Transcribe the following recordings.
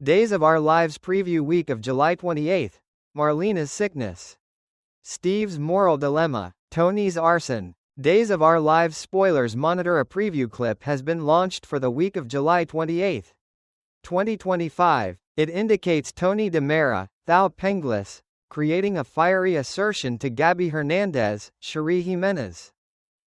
Days of Our Lives preview week of July 28th. Marlena's sickness. Steve's moral dilemma. Tony's arson. Days of Our Lives spoilers monitor. A preview clip has been launched for the week of July 28th, 2025. It indicates Tony DiMera, Thao Penglis, creating a fiery assertion to Gabby Hernandez, Cherie Jimenez.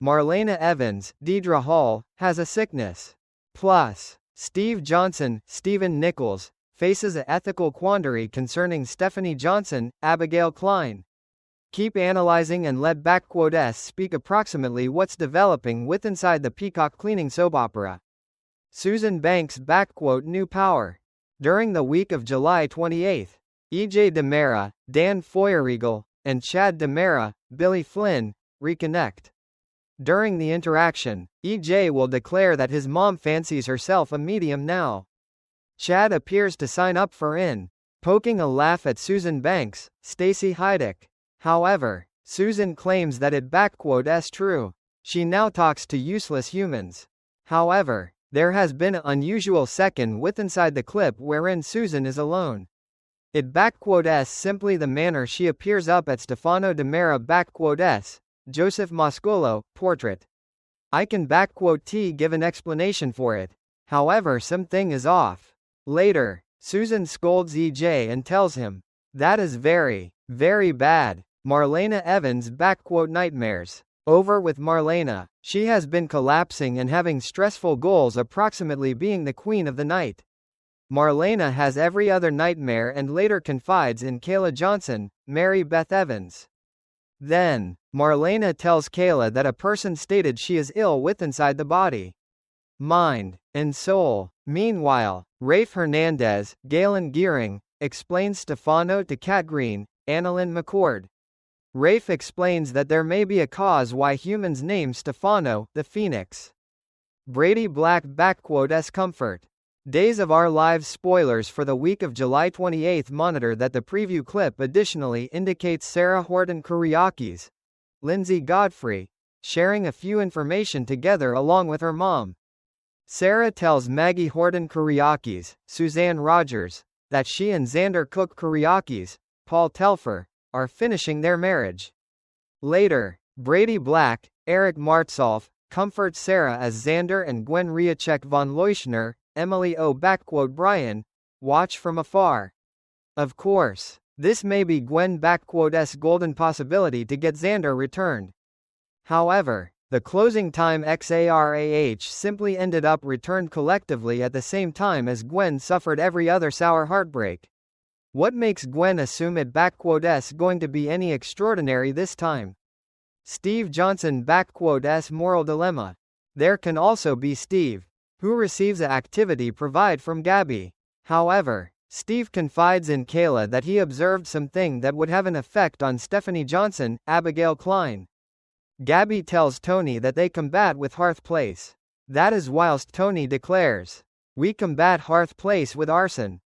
Marlena Evans, Deidre Hall, has a sickness. Plus, Steve Johnson, Stephen Nichols, faces an ethical quandary concerning Stephanie Johnson, Abigail Klein. Keep analyzing and let _s speak approximately what's developing with inside the Peacock cleaning soap opera. Susan Banks new power. During the week of July 28th, EJ DiMera, Dan Feuerriegel, and Chad DiMera, Billy Flynn, reconnect. During the interaction, EJ will declare that his mom fancies herself a medium now. Chad appears to sign up for in, poking a laugh at Susan Banks, Stacey Heideck. However, Susan claims that it _s true. She now talks to useless humans. However, there has been an unusual second with inside the clip wherein Susan is alone. It _s simply the manner she appears up at Stefano DiMera _s, Joseph Moscolo, portrait. I can _t give an explanation for it. However, something is off. Later, Susan scolds EJ and tells him, "That is very, very bad." Marlena Evans nightmares. Over with Marlena. She has been collapsing and having stressful goals, approximately being the queen of the night. Marlena has every other nightmare and later confides in Kayla Johnson, Mary Beth Evans. Then, Marlena tells Kayla that a person stated she is ill with inside the body, mind, and soul. Meanwhile, Rafe Hernandez, Galen Gearing, explains Stefano to Kat Green, Annalyn McCord. Rafe explains that there may be a cause why humans name Stefano, the Phoenix. Brady Black s comfort. Days of Our Lives spoilers for the week of July 28th monitor that the preview clip additionally indicates Sarah Horton Kuriakis, Lindsay Godfrey, sharing a few information together along with her mom. Sarah tells Maggie Horton Kuriakis, Suzanne Rogers, that she and Xander Cook Kuriakis, Paul Telfer, are finishing their marriage. Later, Brady Black, Eric Martsolf, comforts Sarah as Xander and Gwen Riacek von Leuschner, Emily O. Brian, watch from afar. Of course, this may be Gwen s golden possibility to get Xander returned. However, the closing time XARAH simply ended up returned collectively at the same time as Gwen suffered every other sour heartbreak. What makes Gwen assume it s going to be any extraordinary this time? Steve Johnson s moral dilemma. There can also be Steve, who receives an activity provide from Gabby. However, Steve confides in Kayla that he observed something that would have an effect on Stephanie Johnson, Abigail Klein. Gabby tells Tony that they combat with Hearth Place. That is whilst Tony declares, "We combat Hearth Place with arson."